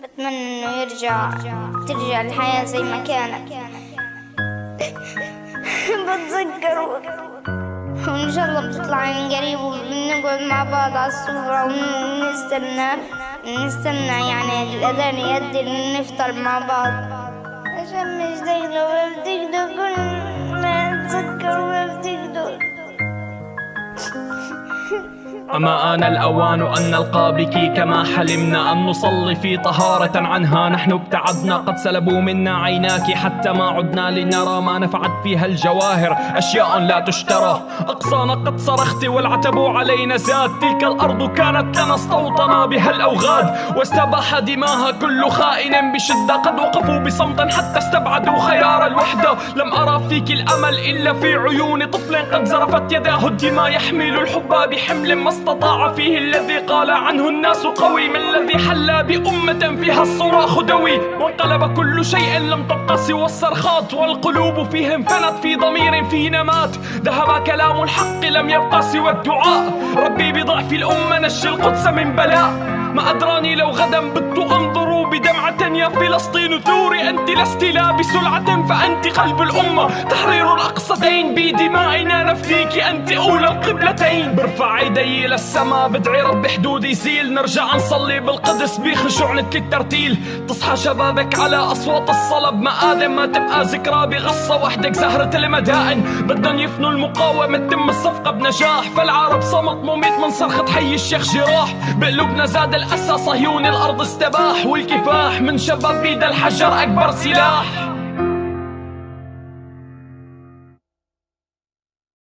بتمنى انه ترجع الحياة زي ما كانت. بتذكر وان شاء الله بتطلع من قريب وبنقعد مع بعض على السفرة ونستنى يعني الأذان يأذن نفطر مع بعض، عشان مش دايما بفتقده كل ما أتذكر بفتقده. أما آن الأوان أن نلقى بك كما حلمنا، أن نصلي في طهارة عنها نحن ابتعدنا. قد سلبوا منا عيناك حتى ما عدنا لنرى ما نفعت فيها الجواهر، أشياء لا تشترى. أقصانا قد صرخت والعتب علينا زاد، تلك الأرض كانت لنا استوطنا بها الأوغاد، واستباح دماها كل خائن بشدة. قد وقفوا بصمت حتى استبعدوا خيار الوحدة. لم أرى فيك الأمل إلا في عيون طفل قد زرفت يداه الدماء، يحمل الحب بحمل ما استطاع فيه الذي قال عنه الناس قوي. ما الذي حل بأمة فيها الصراخ دوي، وانقلب كل شيء لم تبقى سوى الصرخات، والقلوب فيهم فنت في ضمير فينا مات. ذهب كلام الحق لم يبقى سوى الدعاء، ربي بضعف الأمة نجي القدس من بلاء. ما أدراني لو غدا بت أنظر بدمعة يا فلسطين ثوري، أنت لست لا بسلعة فأنت قلب الأمة. تحرير الأقصتين بدمائنا نفديك، أنت أولى القبلتين. برفع يدي للسما بدعي رب حدود يزيل، نرجع نصلي بالقدس بخشوع نتلي الترتيل. تصحى شبابك على أصوات الصلب مآذن، ما تبقى ذكرى بغصة وحدك زهرة المدائن. بدهم يفنوا المقاومة تتم الصفقة بنجاح، فالعرب صمت مميت من صرخة حي الشيخ جراح. بقلوبنا زاد الأسى صهيون الأرض استباح، والكفاح من شباب بيد الحجر أكبر سلاح.